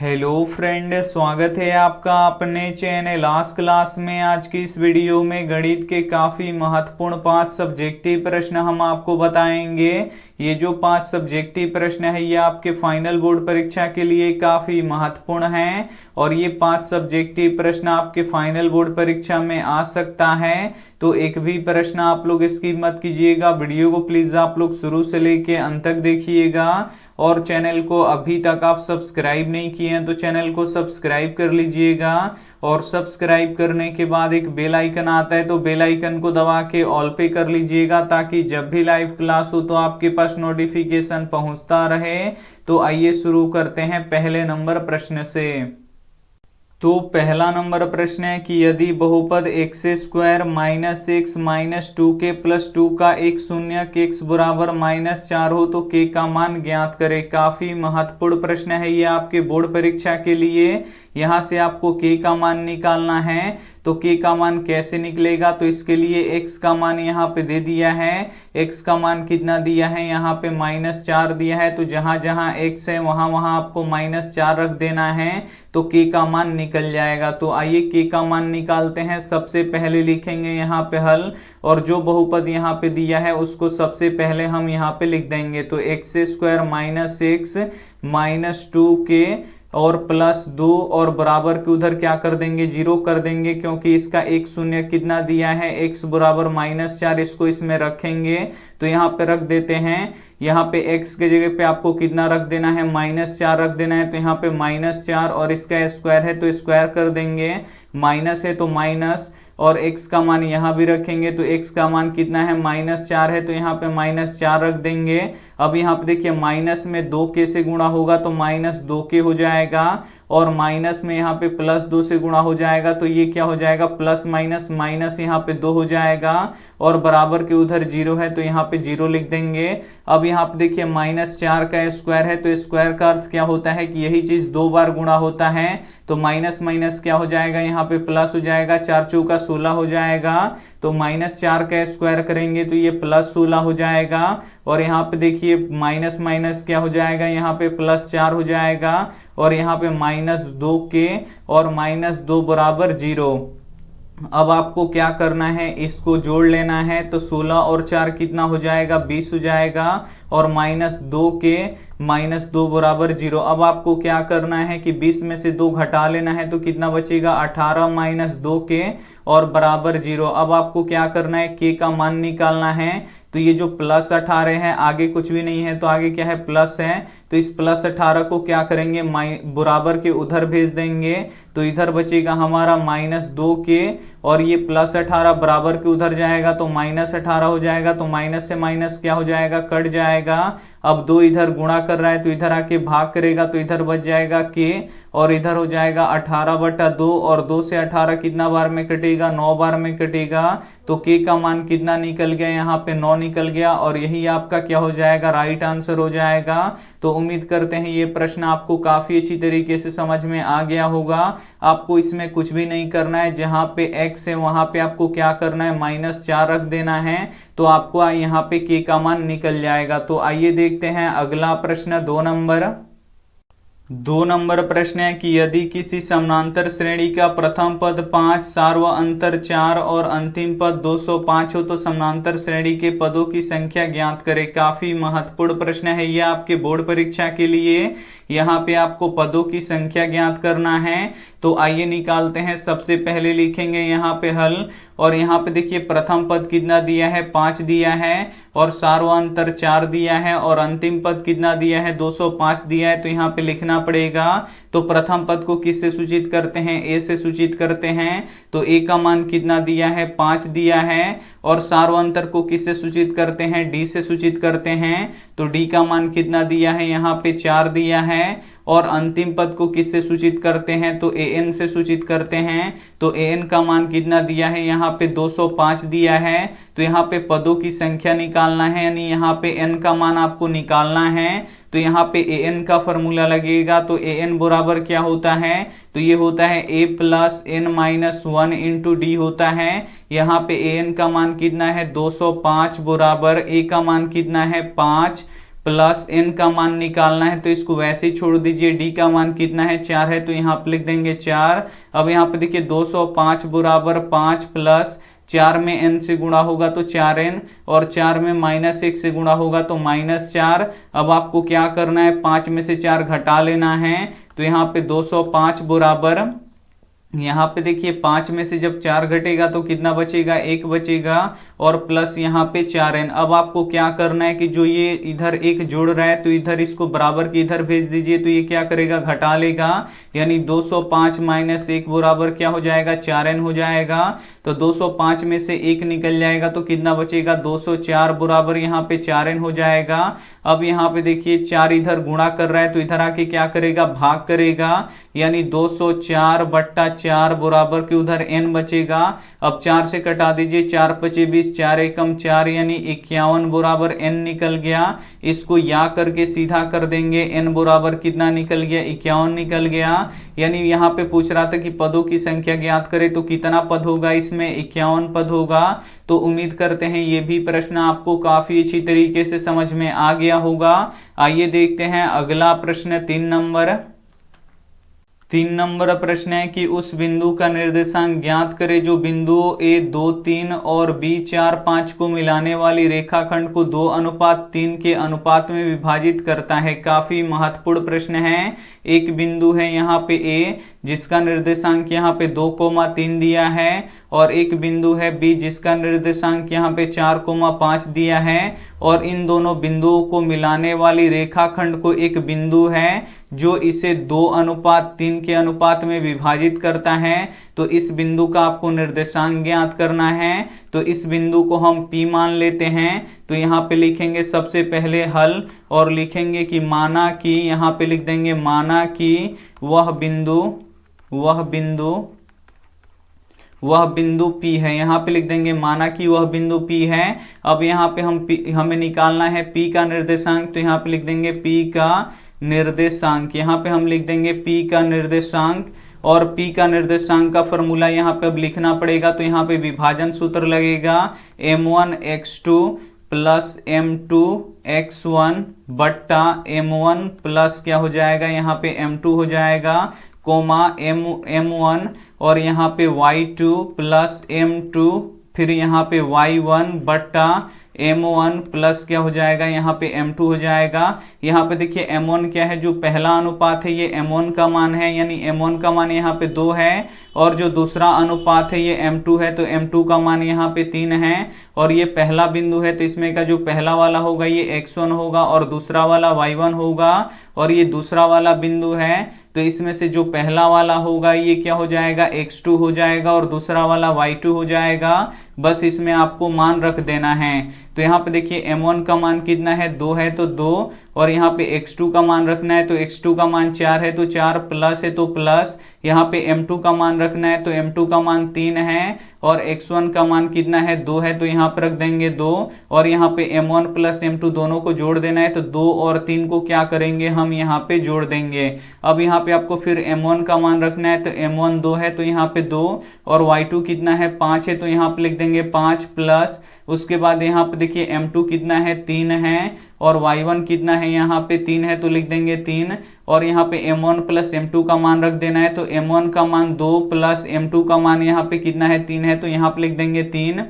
Hello friend, स्वागत है आपका अपने चैनल आज क्लास में। आज की इस वीडियो में गणित के काफ़ी महत्वपूर्ण 5 सब्जेक्टिव प्रश्न हम आपको बताएंगे। ये जो 5 सब्जेक्टिव प्रश्न है ये आपके फाइनल बोर्ड परीक्षा के लिए काफ़ी महत्वपूर्ण हैं और ये 5 सब्जेक्टिव प्रश्न आपके फाइनल बोर्ड परीक्षा में आ सकता है। तो एक भी प्रश्न आप लोग स्किप मत कीजिएगा, वीडियो को प्लीज़ आप लोग शुरू से लेके अंत तक देखिएगा। और चैनल को अभी तक आप सब्सक्राइब नहीं किए हैं तो चैनल को सब्सक्राइब कर लीजिएगा। और सब्सक्राइब करने के बाद एक बेल आइकन आता है तो बेल आइकन को दबा के ऑल पे कर लीजिएगा, ताकि जब भी लाइव क्लास हो तो आपके पास नोटिफिकेशन पहुंचता रहे। तो आइए शुरू करते हैं पहले नंबर प्रश्न से। तो पहला नंबर प्रश्न है कि यदि बहुपद x square minus x minus 2k plus 2 का एक शून्यक x बराबर -4 हो तो k का मान ज्ञात करें। काफी महत्वपूर्ण प्रश्न है ये आपके बोर्ड परीक्षा के लिए। यहाँ से आपको k का मान निकालना है। तो k का मान कैसे निकलेगा? तो इसके लिए x का मान यहाँ पे दे दिया है। x का मान कितना दिया है? यहाँ पे -4 दिया है। तो जहां जहां x है वहां वहां आपको -4 रख देना है तो k का मान निकल जाएगा। तो आइए k का मान निकालते हैं। सबसे पहले लिखेंगे यहाँ पे हल, और जो बहुपद यहाँ पे दिया है उसको सबसे पहले हम यहाँ पे लिख देंगे। तो x square minus x minus 2k और प्लस 2 और बराबर के उधर क्या कर देंगे? 0 कर देंगे, क्योंकि इसका एक शून्य कितना दिया है? x बराबर -4, इसको इसमें रखेंगे। तो यहाँ पे रख देते हैं। यहाँ पे x के जगह पे आपको कितना रख देना है? -4 रख देना है। तो यहाँ पे -4 और इसका स्क्वायर है तो स्क्वायर कर देंगे। माइनस है तो माइनस, और x का मान यहाँ भी रखेंगे। तो x का मान कितना है? -4 है तो यहाँ पे -4 रख देंगे। अब यहाँ पे देखिए माइनस में 2k से गुणा होगा तो -2k हो जाएगा, और माइनस में यहाँ पे +2 से गुणा हो जाएगा तो ये क्या हो जाएगा? प्लस माइनस माइनस यहाँ पे 2 हो जाएगा, और बराबर के उधर 0 है तो यहाँ पे 0 लिख देंगे। अब यहाँ पे देखिए -4 का स्क्वायर है तो स्क्वायर का अर्थ क्या होता है कि यही चीज 2 बार गुणा होता है। तो माइनस माइनस क्या हो जाएगा? यहाँ पे प्लस हो जाएगा। 4 चौका 16 हो जाएगा। तो -4 का स्क्वायर करेंगे तो ये +16 हो जाएगा। और यहाँ पे देखिए माइनस माइनस क्या हो जाएगा? यहाँ पे +4 हो जाएगा, और यहाँ पे -2k और -2 बराबर 0। अब आपको क्या करना है? इसको जोड़ लेना है। तो 16 और 4 कितना हो जाएगा? 20 हो जाएगा, और -2k -2 बराबर 0। अब आपको क्या करना है कि 20 में से 2 घटा लेना है तो कितना बचेगा? 18 -2k और बराबर 0। अब आपको क्या करना है? k का मान निकालना है। तो ये जो +18 है, आगे कुछ भी नहीं है तो आगे क्या है? प्लस है। तो इस +18 को क्या करेंगे? बराबर के उधर भेज देंगे। तो इधर बचेगा हमारा -2k, और ये +18 बराबर के उधर जाएगा तो -18 हो जाएगा। तो माइनस से माइनस क्या हो जाएगा? कट जाएगा। अब 2 इधर गुणा कर रहा है तो इधर आके भाग करेगा तो इधर बच जाएगा k, और इधर हो जाएगा 18/2, और 2 से 18 कितना बार में कटेगा? 9 बार में कटेगा। तो k का मान कितना निकल गया? यहाँ पे 9 निकल गया, और यही आपका क्या हो जाएगा? राइट आंसर हो जाएगा। तो उम्मीद करते हैं ये प्रश्न आपको काफी अच्छी तरीके से समझ में आ गया होगा। आपको इसमें कुछ भी नहीं करना है। जहां पे x है वहां पे आपको क्या करना है? -4 रख देना है। तो आपको यहाँ पे k का मान निकल जाएगा। तो आइए देखते हैं अगला प्रश्न 2 नंबर प्रश्न है कि यदि किसी समानांतर श्रेणी का प्रथम पद 5, सार्व अंतर 4 और अंतिम पद 205 हो तो समानांतर श्रेणी के पदों की संख्या ज्ञात करें। काफी महत्वपूर्ण प्रश्न है ये आपके बोर्ड परीक्षा के लिए। यहाँ पे आपको पदों की संख्या ज्ञात करना है। तो आइए निकालते हैं। सबसे पहले लिखेंगे यहाँ पे हल, और यहाँ पे देखिए प्रथम पद कितना दिया है? 5 दिया है, और सार्वंतर 4 दिया है, और अंतिम पद कितना दिया है? 205 दिया है। तो यहाँ पे लिखना पड़ेगा। तो प्रथम पद को किससे सूचित करते हैं? ए से सूचित करते हैं। तो ए का मान कितना दिया है? 5 दिया है। और सार्वंतर को किससे सूचित करते हैं? डी से सूचित करते हैं। तो डी का मान कितना दिया है? यहाँ पे 4 दिया है। और अंतिम पद को किससे सूचित करते हैं? तो an से सूचित करते हैं। तो an का मान कितना दिया है? यहाँ पे 205 दिया है। तो यहाँ पे पदों की संख्या निकालना है, यानी यहाँ पे n का मान आपको निकालना है। तो यहाँ पे an का फॉर्मूला लगेगा। तो an बराबर क्या होता है? तो ये होता है a + n-1 इंटू डी होता है। यहाँ पे an का मान कितना है? 205 बराबर a का मान कितना है? 5 प्लस n का मान निकालना है, तो इसको वैसे ही छोड़ दीजिए। d का मान कितना है 4 है, तो यहाँ पे लिख देंगे 4। अब यहाँ पे देखिए 205 बराबर 5 प्लस 4 में n से गुणा होगा तो 4n, और 4 में -1 से गुणा होगा तो -4। अब आपको क्या करना है, 5 में से 4 घटा लेना है, तो यहाँ पे 205 बराबर, यहाँ पे देखिए 5 में से जब 4 घटेगा तो कितना बचेगा, 1 बचेगा, और प्लस यहाँ पे 4n। अब आपको क्या करना है कि जो ये इधर एक जुड़ रहा है तो इधर इसको बराबर की इधर भेज दीजिए, तो ये क्या करेगा, घटा लेगा, यानी 205 - 1 बराबर क्या हो जाएगा, 4n हो जाएगा। तो 205 में से 1 निकल जाएगा तो कितना बचेगा, 204 बराबर यहाँ पे 4n हो जाएगा। अब यहाँ पे देखिए 4 इधर गुणा कर रहा है तो इधर आके क्या करेगा, भाग करेगा, यानी 204 बट्टा 4 बराबर के उधर n बचेगा। अब 4 से कटा दीजिए, 4 पचे 20, 4 एकम 4, यानी 51 बराबर n निकल गया। इसको या करके सीधा कर देंगे, n बराबर कितना निकल गया, 51 निकल गया। यानी यहाँ पे पूछ रहा था कि पदों की संख्या ज्ञात करें, तो कितना पद होगा, इसमें 51 पद होगा। तो उम्मीद करते हैं ये भी प्रश्न आपको काफी अच्छी तरीके से समझ में आ गया होगा। आइए देखते हैं अगला प्रश्न 3 नंबर प्रश्न है कि उस बिंदु का निर्देशांक ज्ञात करें जो बिंदुओं A2 3 और B4 5 को मिलाने वाली रेखाखंड को 2:3 के अनुपात में विभाजित करता है। काफी महत्वपूर्ण प्रश्न है। एक बिंदु है यहाँ पे A जिसका निर्देशांक यहाँ पे 2,3 दिया है, और एक बिंदु है B जिसका निर्देशांक यहाँ पे 4,5 दिया है, और इन दोनों बिंदुओं को मिलाने वाली रेखाखंड को एक बिंदु है जो इसे 2:3 के अनुपात में विभाजित करता है। तो इस बिंदु का आपको निर्देशांक ज्ञात करना है। तो इस बिंदु को हम P मान लेते हैं। तो यहाँ पे लिखेंगे सबसे पहले हल, और लिखेंगे कि माना कि, यहाँ पे लिख देंगे माना कि वह बिंदु P है। यहाँ पे लिख देंगे माना कि वह बिंदु P है। अब यहाँ पे हमें निकालना है P का निर्देशांक, तो यहाँ पे लिख देंगे P का निर्देशांक, यहाँ पे हम लिख देंगे P का निर्देशांक, और P का निर्देशांक का फॉर्मूला यहाँ पे अब लिखना पड़ेगा। तो यहाँ पे विभाजन सूत्र लगेगा m1x2 प्लस m2x1 बट्टा m1 प्लस क्या हो जाएगा, यहाँ पे m2 हो जाएगा, कोमा m1, और यहाँ पे y2 प्लस m2, फिर यहाँ पे y1 बट्टा m1 प्लस क्या हो जाएगा, यहाँ पे m2 हो जाएगा। यहाँ पे देखिए m1 क्या है, जो पहला अनुपात है ये m1 का मान है, यानी m1 का मान यहाँ पे 2 है, और जो दूसरा अनुपात है ये m2 है, तो m2 का मान यहाँ पे 3 है। और ये पहला बिंदु है तो इसमें का जो पहला वाला होगा ये x1 होगा, और दूसरा वाला y1 होगा, और ये दूसरा वाला बिंदु है तो इसमें से जो पहला वाला होगा ये क्या हो जाएगा, x2 हो जाएगा, और दूसरा वाला y2 हो जाएगा। बस इसमें आपको मान रख देना है। तो यहाँ पे देखिए m1 का मान कितना है, 2 है तो 2, और यहाँ पे x2 का मान रखना है, तो x2 का मान 4 है तो 4, प्लस है तो प्लस, यहाँ पे m2 का मान रखना है तो m2 का मान 3 है, और x1 का मान कितना है, 2 है, तो यहाँ पर रख देंगे 2, और यहाँ पे m1 प्लस m2 दोनों को जोड़ देना है, तो 2 और 3 को क्या करेंगे, हम यहाँ पे जोड़ देंगे। अब यहाँ पे आपको फिर m1 का मान रखना है, तो m1 2 है तो यहाँ पे 2, और y2 कितना है, 5 है, तो यहाँ पे लिख देंगे 5 प्लस, उसके बाद यहाँ पे देखिए m2 कितना है, 3 है, और y1 कितना है, यहाँ पे 3 है, तो लिख देंगे 3, और यहाँ पे m1 प्लस m2 का मान रख देना है, तो m1 का मान 2 प्लस m2 का मान यहाँ पे कितना है, 3 है, तो यहाँ पे लिख देंगे 3।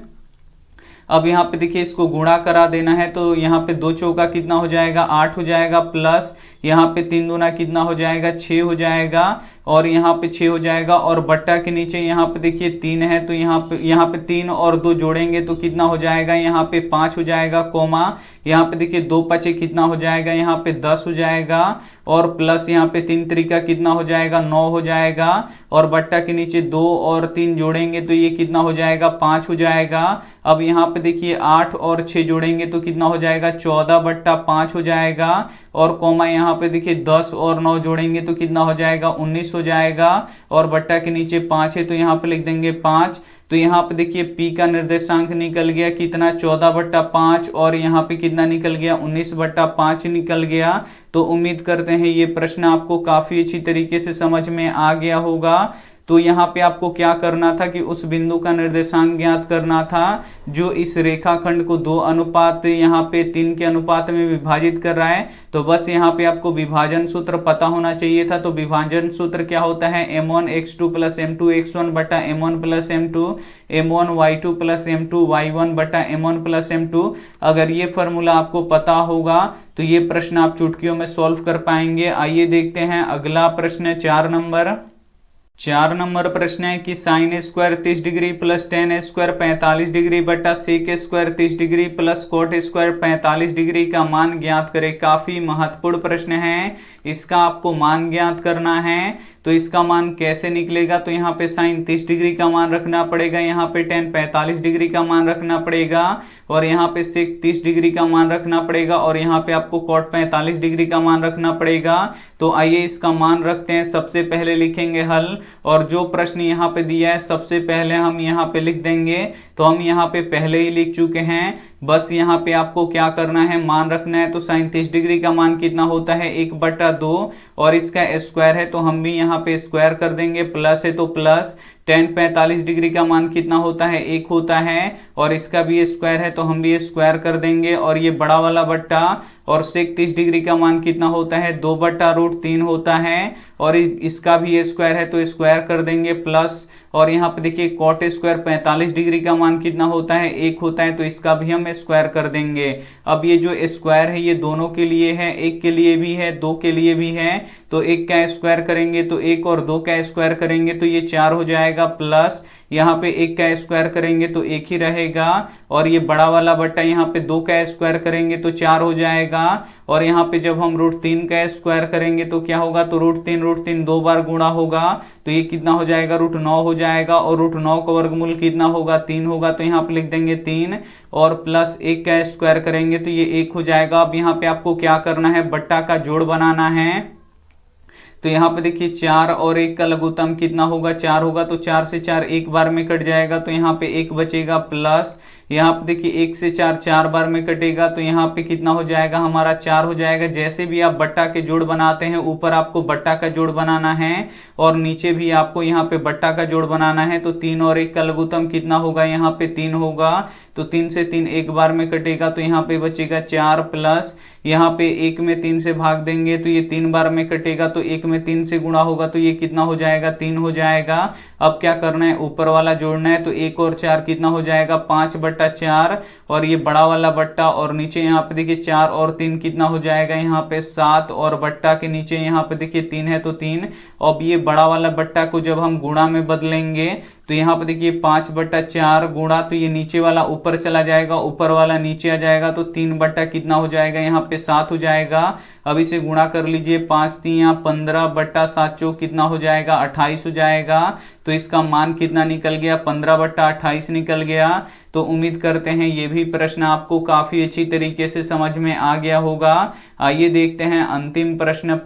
अब यहाँ पे देखिए इसको गुणा करा देना है, तो यहाँ पे 2 चौका कितना हो जाएगा, 8 हो जाएगा, प्लस यहाँ पे 3 दूना कितना हो जाएगा, 6 हो जाएगा, और यहाँ पे 6 हो जाएगा, और बट्टा के नीचे यहाँ पे देखिए 3 है, तो यहाँ पे 3 और 2 जोड़ेंगे तो कितना हो जाएगा, यहाँ पे 5 हो जाएगा, कोमा यहाँ पे देखिए 2 पचे कितना हो जाएगा, यहाँ पे 10 हो जाएगा, और प्लस यहाँ पे 3 त्रिका कितना हो जाएगा, 9 हो जाएगा, और बट्टा के नीचे 2 और 3 जोड़ेंगे तो ये कितना हो जाएगा, 5 हो जाएगा। अब यहाँ पे देखिए 8 और 6 जोड़ेंगे तो कितना हो जाएगा, 14 बट्टा 5 हो जाएगा, और कोमा यहाँ पे देखिए 10 और 9 जोड़ेंगे तो कितना हो जाएगा, 19 हो जाएगा, और बट्टा के नीचे 5 है तो यहाँ पे लिख देंगे 5। तो यहाँ पे देखिए P का निर्देशांक निकल गया कितना, 14 बट्टा 5, और यहाँ पे कितना निकल गया, 19 बट्टा 5 निकल गया। तो उम्मीद करते हैं ये प्रश्न आपको काफी अच्छी तरीके से समझ में आ गया होगा। तो तो यहाँ पे आपको क्या करना था कि उस बिंदु का निर्देशांक ज्ञात करना था जो इस रेखाखंड को 2 अनुपात यहाँ पे 3 के अनुपात में विभाजित कर रहा है। तो बस यहाँ पे आपको विभाजन सूत्र पता होना चाहिए था। तो विभाजन सूत्र क्या होता है, m1x2 प्लस m2x1 बटा m1 plus m2, m1y2 plus m2y1 बटा m1 प्लस m2। अगर ये फॉर्मूला आपको पता होगा तो ये प्रश्न आप चुटकियों में सॉल्व कर पाएंगे। आइए देखते हैं अगला प्रश्न 4 नंबर प्रश्न है कि sine square 30 degree plus tan square 45 degree बटा sec square 30 degree plus cot square 45 degree का मान ज्ञात करें। काफी महत्वपूर्ण प्रश्न है, इसका आपको मान ज्ञात करना है। तो इसका मान कैसे निकलेगा, तो यहाँ पे साइन 30 डिग्री का मान रखना पड़ेगा, यहाँ पे टेन 45 डिग्री का मान रखना पड़ेगा और यहाँ पे सेक 30 डिग्री का मान रखना पड़ेगा और यहाँ पे आपको कोट 45 डिग्री का मान रखना पड़ेगा। तो आइए इसका मान रखते हैं। सबसे पहले लिखेंगे हल और जो प्रश्न यहाँ पे दिया है सबसे पहले हम यहाँ पे लिख देंगे। तो हम यहाँ पे पहले ही लिख चुके हैं, बस यहाँ पे आपको क्या करना है, मान रखना है। तो साइन 30 डिग्री का मान कितना होता है 1/2 और इसका स्क्वायर है तो हम भी यहाँ पे स्क्वायर कर देंगे, प्लस है तो प्लस। टेन 45 डिग्री का मान कितना होता है 1 होता है और इसका भी स्क्वायर है तो हम भी स्क्वायर कर देंगे और ये बड़ा वाला बट्टा। और सेक 30 डिग्री का मान कितना होता है 2/√3 होता है और इसका भी स्क्वायर है तो स्क्वायर कर देंगे, प्लस। और यहाँ पे देखिए कॉट स्क्वायर 45 डिग्री का मान कितना होता है 1 होता है तो इसका भी हम स्क्वायर कर देंगे। अब ये जो स्क्वायर है ये दोनों के लिए है, एक के लिए भी है, दो के लिए भी है। तो एक का स्क्वायर करेंगे तो 1 और 2 का स्क्वायर करेंगे तो ये 4 हो जाएगा, प्लस यहाँ पे 1 का स्क्वायर करेंगे तो 1 ही रहेगा और ये बड़ा वाला बट्टा यहाँ पे 2 का स्क्वायर करेंगे तो 4 हो जाएगा। और यहाँ पे जब हम √3 का स्क्वायर करेंगे तो क्या होगा, तो √3 2 बार गुणा होगा तो ये कितना हो जाएगा √9 हो जाएगा और √9 का वर्गमूल कितना होगा 3 होगा। तो यहाँ पे लिख देंगे 3 और प्लस 1 का स्क्वायर करेंगे तो ये 1 हो जाएगा। अब यहाँ पे आपको क्या करना है, बट्टा का जोड़ बनाना है। तो यहाँ पे देखिए 4 और 1 का लघुत्तम कितना होगा 4 होगा तो 4 से 4 एक बार में कट जाएगा तो यहाँ पे 1 बचेगा, प्लस यहाँ पे देखिए 1 से 4 4 बार में कटेगा तो यहाँ पे कितना हो जाएगा हमारा 4 हो जाएगा। जैसे भी आप बट्टा के जोड़ बनाते हैं ऊपर आपको बट्टा का जोड़ बनाना है और नीचे भी आपको यहाँ पे बट्टा का जोड़ बनाना है। तो 3 और 1 का लघुत्तम कितना होगा, यहाँ पे 3 होगा तो 3 से 3 एक बार में कटेगा तो यहाँ पे बचेगा 4, प्लस यहाँ पे 1 में 3 से भाग देंगे तो ये 3 बार में कटेगा तो 1 में 3 से गुणा होगा तो ये कितना हो जाएगा 3 हो जाएगा। अब क्या करना है, ऊपर वाला जोड़ना है तो 1 और 4 कितना हो जाएगा 5/4 और ये बड़ा वाला बट्टा और नीचे यहाँ पे देखिए 4 और 3 कितना हो जाएगा यहाँ पे 7 और बट्टा के नीचे यहाँ पे देखिए 3 है तो 3। अब ये बड़ा वाला बट्टा को जब हम गुणा में बदलेंगे तो यहाँ पे देखिए 5/4 गुणा तो ये नीचे वाला ऊपर चला जाएगा, ऊपर वाला नीचे आ जाएगा तो 3 बट्टा कितना हो जाएगा यहाँ पे 7 हो जाएगा। अब इसे गुणा कर लीजिए 5 3 15/7 चौक कितना हो जाएगा 28 हो जाएगा। तो इसका मान कितना निकल गया 15/28 निकल गया। तो उम्मीद करते हैं ये भी प्रश्न आपको काफी अच्छी तरीके से समझ में आ गया होगा। आइए देखते हैं अंतिम प्रश्न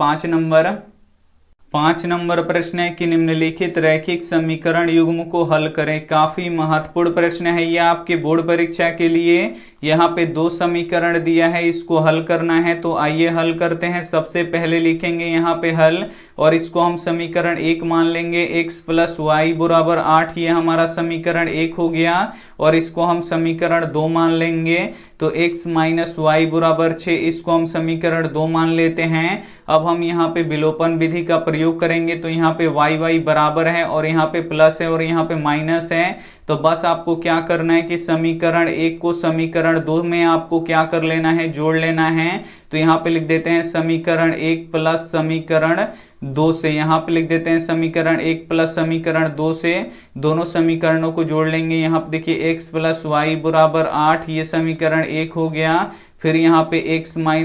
5 नंबर प्रश्न है कि निम्नलिखित रैखिक समीकरण युग्म को हल करें। काफी महत्वपूर्ण प्रश्न है ये आपके बोर्ड परीक्षा के लिए। यहाँ पे 2 समीकरण दिया है, इसको हल करना है। तो आइए हल करते हैं। सबसे पहले लिखेंगे यहाँ पे हल और इसको हम समीकरण 1 मान लेंगे, x + y = 8, ये हमारा समीकरण 1 हो गया। और इसको हम समीकरण 2 मान लेंगे तो x - y = 6, इसको हम समीकरण 2 मान लेते हैं। अब हम यहाँ पे विलोपन विधि का प्रयोग करेंगे तो यहाँ पे y बराबर है और यहाँ पे प्लस है और यहाँ पे माइनस है। तो बस आपको क्या करना है कि समीकरण 1 को समीकरण 2 में आपको क्या कर लेना है, जोड़ लेना है। तो यहाँ पे लिख देते हैं समीकरण 1 प्लस समीकरण 2 से, यहाँ पे लिख देते हैं समीकरण 1 प्लस समीकरण 2 से, दोनों समीकरणों को जोड़ लेंगे। यहाँ पे देखिए x + y = 8, ये समीकरण 1 हो गया। फिर यहाँ पे x - y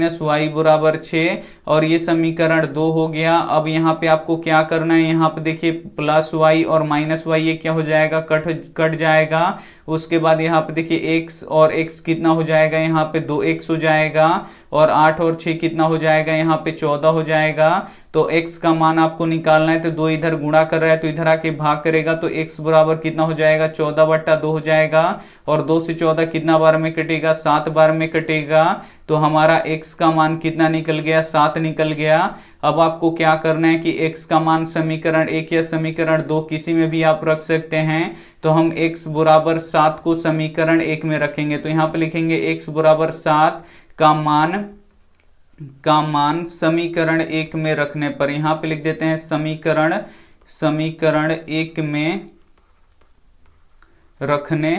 = 6 और ये समीकरण 2 हो गया। अब यहाँ पे आपको क्या करना है, यहाँ पे देखिए प्लस y और माइनस y ये क्या हो जाएगा, कट जाएगा। उसके बाद यहाँ पे देखिए x और x कितना हो जाएगा, यहाँ पे 2x हो जाएगा। और 8 और 6 कितना हो जाएगा, यहाँ पे 14 हो जाएगा। तो x का मान आपको निकालना है, तो 2 इधर गुणा कर रहा है तो इधर आके भाग करेगा, तो x बराबर कितना हो जाएगा, 14/2 हो जाएगा। और 2 से 14 कितना बार में कटेगा, 7 बार में कटेगा। तो हमारा x का मान कितना निकल गया, 7 निकल गया। अब आपको क्या करना है कि x का मान समीकरण 1 या समीकरण 2 किसी में भी आप रख सकते हैं। तो हम x बराबर 7 को समीकरण 1 में रखेंगे, तो यहाँ पे लिखेंगे x बराबर 7 का मान समीकरण 1 में रखने पर, यहां पे लिख देते हैं समीकरण 1 में रखने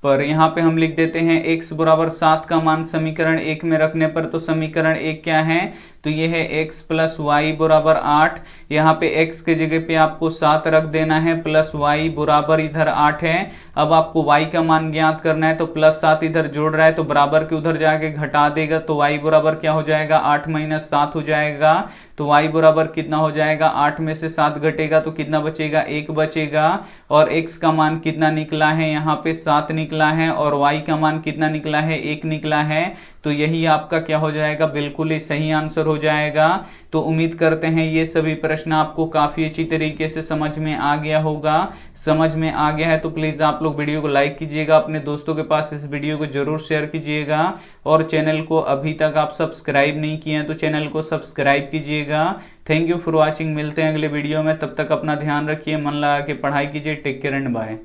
पर, यहां पे हम लिख देते हैं x बराबर 7 का मान समीकरण 1 में रखने पर। तो समीकरण 1 क्या है, तो ये है x प्लस वाई बराबर 8। यहाँ पे x के जगह पे आपको 7 रख देना है, प्लस y बराबर इधर 8 है। अब आपको y का मान ज्ञात करना है, तो प्लस 7 इधर जोड़ रहा है तो बराबर के उधर जाके घटा देगा, तो y बराबर क्या हो जाएगा, 8 - 7 हो जाएगा। तो y बराबर कितना हो जाएगा, 8 में से 7 घटेगा तो कितना बचेगा, 1 बचेगा। और x का मान कितना निकला है, यहाँ पे 7 निकला है, और y का मान कितना निकला है, 1 निकला है। तो यही आपका क्या हो जाएगा, बिल्कुल ही सही आंसर हो जाएगा। तो उम्मीद करते हैं ये सभी प्रश्न आपको काफी अच्छी तरीके से समझ में आ गया होगा। समझ में आ गया है तो प्लीज आप लोग वीडियो को लाइक कीजिएगा, अपने दोस्तों के पास इस वीडियो को जरूर शेयर कीजिएगा, और चैनल को अभी तक आप सब्सक्राइब नहीं किए हैं तो चैनल को सब्सक्राइब कीजिएगा। थैंक यू फॉर वॉचिंग, मिलते हैं अगले वीडियो में, तब तक अपना ध्यान रखिए, मन लगा के पढ़ाई कीजिए। Take care and bye.